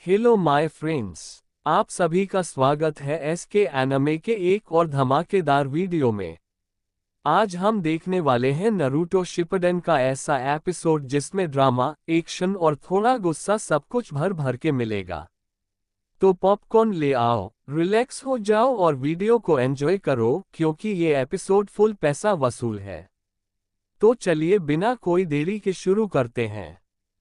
Hello my friends. आप सभी का स्वागत है एसके एनिमे के एक और धमाकेदार वीडियो में। आज हम देखने वाले हैं नारुतो शिपुडेन का ऐसा एपिसोड जिसमें ड्रामा, एक्शन और थोड़ा गुस्सा सब कुछ भर भर के मिलेगा। तो पॉपकॉर्न ले आओ, रिलैक्स हो जाओ और वीडियो को एंजॉय करो क्योंकि ये एपिसोड फुल पैसा वसूल है। तो चलिए बिना कोई देरी के शुरू करते हैं।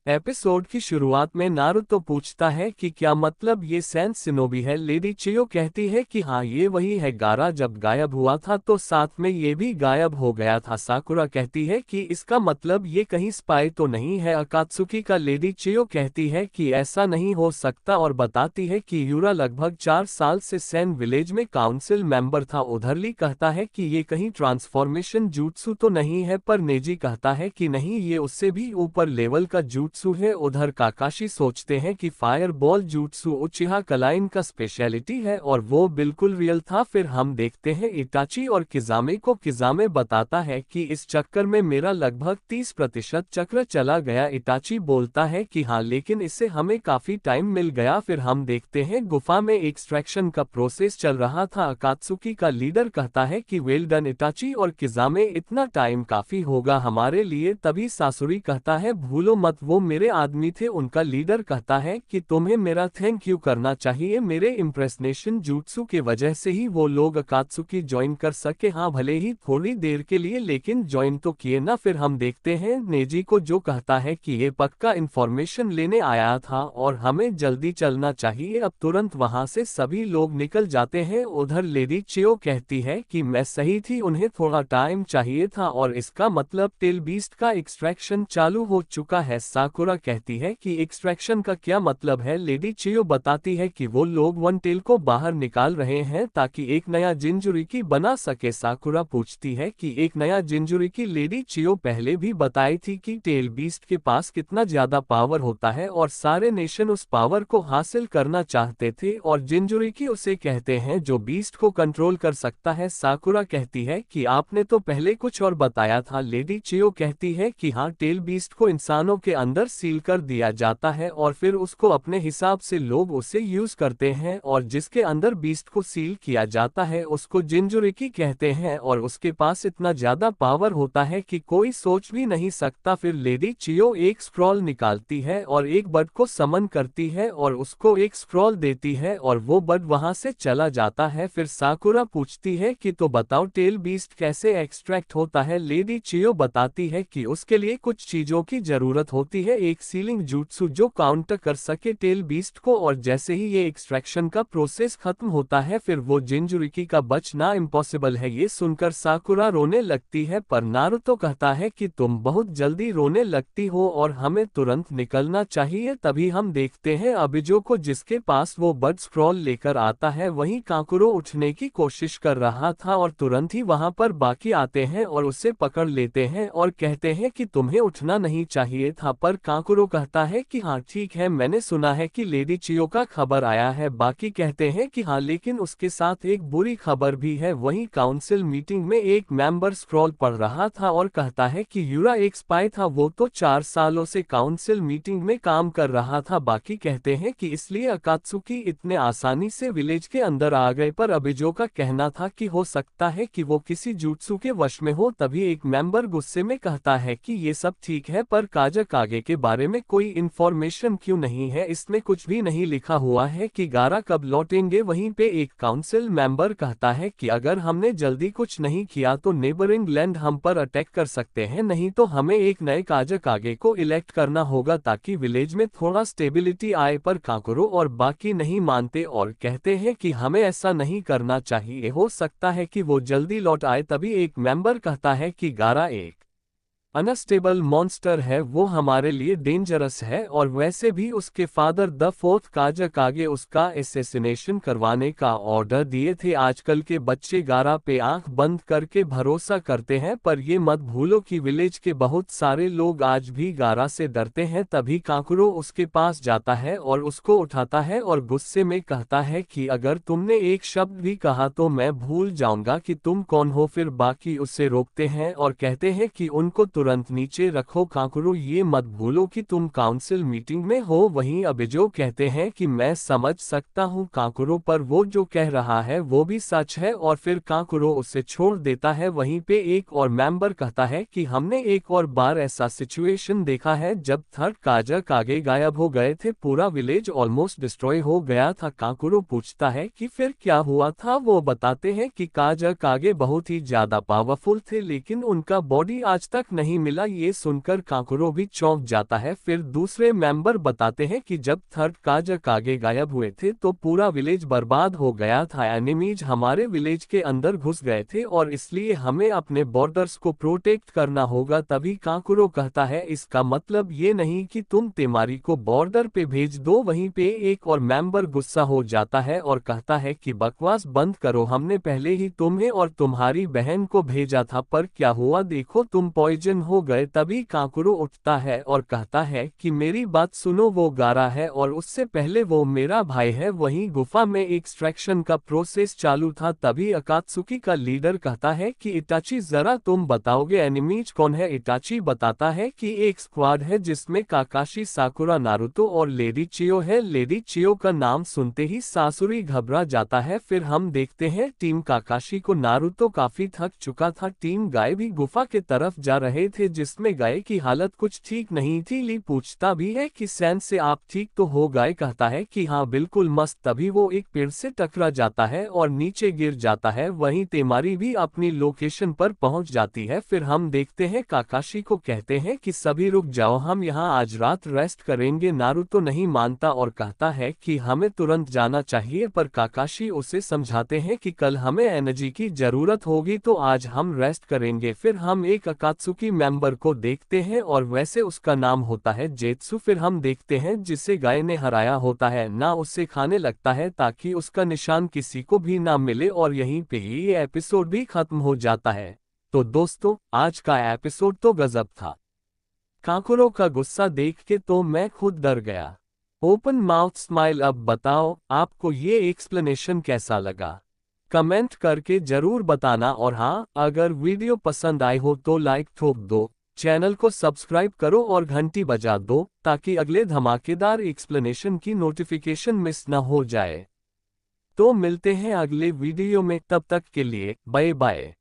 एपिसोड की शुरुआत में नारुतो पूछता है कि क्या मतलब ये सैन शिनोबी है। लेडी चियो कहती है कि हाँ ये वही है। गारा जब गायब हुआ था तो साथ में ये भी गायब हो गया था। साकुरा कहती है कि इसका मतलब ये कहीं स्पाई तो नहीं है अकात्सुकी का। लेडी चियो कहती है कि ऐसा नहीं हो सकता और बताती है कि यूरा लगभग 4 साल से सैन विलेज में काउंसिल मेंबर था। उधर ली कहता है कि ये कहीं ट्रांसफॉर्मेशन जूत्सु तो नहीं है, पर नेजी कहता है कि नहीं ये उससे भी ऊपर लेवल का जूत्सु है। उधर काकाशी सोचते हैं कि फायर बॉल जूत्सु उचिहा क्लाइन का स्पेशलिटी है और वो बिल्कुल रियल था। फिर हम देखते हैं इटाची और किजामे को। किजामे बताता है कि इस चक्कर में मेरा लगभग 30% चक्र चला गया। इटाची बोलता है कि हाँ लेकिन इससे हमें काफी टाइम मिल गया। फिर हम देखते हैं गुफा में एक्सट्रैक्शन का प्रोसेस चल रहा था। अकात्सुकी का लीडर कहता है कि वेल डन इटाची और किजामे, इतना टाइम काफी होगा हमारे लिए। तभी सासुरी कहता है भूलो मत वो मेरे आदमी थे। उनका लीडर कहता है कि तुम्हें मेरा थैंक यू करना चाहिए, मेरे इम्प्रेसनेशन जूत्सु के वजह से ही वो लोग अकात्सुकी ज्वाइन कर सके। हाँ भले ही थोड़ी देर के लिए, लेकिन ज्वाइन तो किए ना। फिर हम देखते हैं नेजी को जो कहता है कि ये पक्का इंफॉर्मेशन लेने आया था और हमें जल्दी चलना चाहिए। अब तुरंत वहां से सभी लोग निकल जाते हैं। उधर लेडी चियो कहती है कि मैं सही थी, उन्हें थोड़ा टाइम चाहिए था और इसका मतलब टेल बीस्ट का एक्सट्रैक्शन चालू हो चुका है। साकुरा कहती है कि एक्सट्रैक्शन का क्या मतलब है। लेडी चियो बताती है कि वो लोग वन टेल को बाहर निकाल रहे हैं ताकि एक नया जिंजुरिकी बना सके। साकुरा पूछती है कि एक नया जिंजुरिकी। लेडी चियो पहले भी बताई थी कि टेल बीस्ट के पास कितना ज्यादा पावर होता है और सारे नेशन उस पावर को हासिल करना चाहते थे और जिंजुरिकी उसे कहते हैं जो बीस्ट को कंट्रोल कर सकता है। साकुरा कहती है कि आपने तो पहले कुछ और बताया था। लेडी चियो कहती है कि हाँ टेल बीस्ट को इंसानों के अंदर सील कर दिया जाता है और फिर उसको अपने हिसाब से लोग उसे यूज करते हैं और जिसके अंदर बीस्ट को सील किया जाता है उसको जिंजुरिकी कहते हैं और उसके पास इतना ज्यादा पावर होता है कि कोई सोच भी नहीं सकता। फिर लेडी चियो एक स्क्रॉल निकालती है और एक बर्ड को समन करती है और उसको एक स्क्रॉल देती है और वो बर्ड वहां से चला जाता है। फिर साकुरा पूछती है कि तो बताओ टेल बीस्ट कैसे एक्सट्रैक्ट होता है। लेडी चियो बताती है कि उसके लिए कुछ चीजों की जरूरत होती है, एक सीलिंग जूत्सु जो काउंटर कर सके टेल बीस्ट को, और जैसे ही ये एक्सट्रैक्शन का प्रोसेस खत्म होता है फिर वो जिंजुरिकी का बचना इम्पॉसिबल है। ये सुनकर साकुरा रोने लगती है, पर नारुतो कहता है कि तुम बहुत जल्दी रोने लगती हो और हमें तुरंत निकलना चाहिए। तभी हम देखते हैं अबिजो को जिसके पास वो बर्ड स्क्रॉल लेकर आता है। वहीं काकुरो उठने की कोशिश कर रहा था और तुरंत ही वहां पर बाकी आते हैं और उसे पकड़ लेते हैं और कहते हैं कि तुम्हें उठना नहीं चाहिए था। पर काकुरो कहता है कि हाँ ठीक है, मैंने सुना है कि लेडी चियो का खबर आया है। बाकी कहते हैं कि हाँ लेकिन उसके साथ एक बुरी खबर भी है। वहीं काउंसिल मीटिंग में एक मेंबर स्क्रॉल पढ़ रहा था और कहता है कि यूरा एक स्पाई था, वो तो 4 सालों से काउंसिल मीटिंग में काम कर रहा था। बाकी कहते हैं कि इसलिए अकात्सुकी इतने आसानी से विलेज के अंदर आ गए। पर अबिजो का कहना था कि हो सकता है कि वो किसी जुत्सु के वश में हो। तभी एक मेंबर गुस्से में कहता है कि ये सब ठीक है पर काजकागे के बारे में कोई इन्फॉर्मेशन क्यों नहीं है, इसमें कुछ भी नहीं लिखा हुआ है कि गारा कब लौटेंगे। वहीं पे एक काउंसिल मेंबर कहता है कि अगर हमने जल्दी कुछ नहीं किया तो नेबरिंग लैंड हम पर अटैक कर सकते हैं, नहीं तो हमें एक नए काजकागे को इलेक्ट करना होगा ताकि विलेज में थोड़ा स्टेबिलिटी आए। पर काकुरो और बाकी नहीं मानते और कहते हैं कि हमें ऐसा नहीं करना चाहिए, हो सकता है कि वो जल्दी लौट आए। तभी एक मेंबर कहता है कि गारा एक अनस्टेबल मॉन्स्टर है, वो हमारे लिए डेंजरस है और वैसे भी उसके फादर द फोर्थ काजकागे उसका एसेसिनेशन करवाने का ऑर्डर दिए थे। आजकल के बच्चे गारा पे आंख बंद करके भरोसा करते हैं, पर ये मत भूलो कि विलेज के बहुत सारे लोग आज भी गारा से डरते हैं। तभी काकुरो उसके पास जाता है और उसको उठाता है और गुस्से में कहता है कि अगर तुमने एक शब्द भी कहा तो मैं भूल जाऊंगा कि तुम कौन हो। फिर बाकी उससे रोकते हैं और कहते हैं कि उनको तुरंत तुरंत नीचे रखो। कांकुरो, ये मत भूलो कि तुम काउंसिल मीटिंग में हो। वहीं अबिजो कहते हैं कि मैं समझ सकता हूँ कांकुरो, पर वो जो कह रहा है वो भी सच है, और फिर कांकुरो उसे छोड़ देता है। वहीं पे एक और मेंबर कहता है कि हमने एक और बार ऐसा सिचुएशन देखा है जब थर्ड कागे गायब हो गए थे, पूरा विलेज ऑलमोस्ट डिस्ट्रॉय हो गया था। कांकुरो पूछता है कि फिर क्या हुआ था। वो बताते हैं कि कागे बहुत ही ज्यादा पावरफुल थे, लेकिन उनका बॉडी आज तक नहीं मिला। ये सुनकर कांकुरो भी चौंक जाता है। फिर दूसरे मेंबर बताते हैं कि जब थर्ड कागे गायब हुए थे तो पूरा विलेज बर्बाद हो गया था। एनिमीज हमारे विलेज के अंदर घुस गए थे और इसलिए हमें अपने बॉर्डर्स को प्रोटेक्ट करना होगा। तभी कांकुरो कहता है, इसका मतलब ये नहीं कि तुम तेमारी को बॉर्डर पे भेज दो। वहीं पे एक और मेंबर गुस्सा हो जाता है और कहता है कि बकवास बंद करो, हमने पहले ही तुम्हें और तुम्हारी बहन को भेजा था, पर क्या हुआ देखो, तुम पॉइजन हो गए। तभी कांकुरो उठता है और कहता है कि मेरी बात सुनो, वो गारा है और उससे पहले वो मेरा भाई है। वहीं गुफा में एक्सट्रैक्शन का प्रोसेस चालू था। तभी अकात्सुकी का लीडर कहता है कि इटाची, जरा तुम बताओगे एनिमीज कौन है। इटाची बताता है कि एक स्क्वाड है जिसमें काकाशी, साकुरा, नारुतो और लेडी चियो है। लेडी चियो का नाम सुनते ही सासुरी घबरा जाता है। फिर हम देखते हैं टीम काकाशी को। नारुतो काफी थक चुका था। टीम गाय भी गुफा के तरफ जा रहे थे, जिसमें गाय की हालत कुछ ठीक नहीं थी। ली पूछता भी है कि सैन से आप ठीक तो हो। गाय कहता है कि हाँ बिल्कुल मस्त। तभी वो एक पेड़ से टकरा जाता है और नीचे गिर जाता है। वहीं तेमारी भी अपनी लोकेशन पर पहुंच जाती है। फिर हम देखते हैं काकाशी को कहते हैं कि सभी रुक जाओ, हम यहाँ आज रात रेस्ट करेंगे। नारुतो नहीं मानता और कहता है कि हमें तुरंत जाना चाहिए, पर काकाशी उसे समझाते हैं कि कल हमें एनर्जी की जरूरत होगी, तो आज हम रेस्ट करेंगे। फिर हम एक अकात्सुकी मेंबर को देखते हैं और वैसे उसका नाम होता है जेत्सु। फिर हम देखते हैं जिसे गाय ने हराया होता है ना, उससे खाने लगता है ताकि उसका निशान किसी को भी ना मिले, और यहीं पे ही ये एपिसोड भी खत्म हो जाता है। तो दोस्तों, आज का एपिसोड तो गजब था। कांकुरो का गुस्सा देख के तो मैं खुद डर गया। Open mouth smile. अब बताओ आपको ये एक्सप्लेनेशन कैसा लगा, कमेंट करके जरूर बताना। और हाँ, अगर वीडियो पसंद आई हो तो लाइक ठोक दो, चैनल को सब्सक्राइब करो और घंटी बजा दो ताकि अगले धमाकेदार एक्सप्लेनेशन की नोटिफिकेशन मिस ना हो जाए। तो मिलते हैं अगले वीडियो में, तब तक के लिए बाय बाय।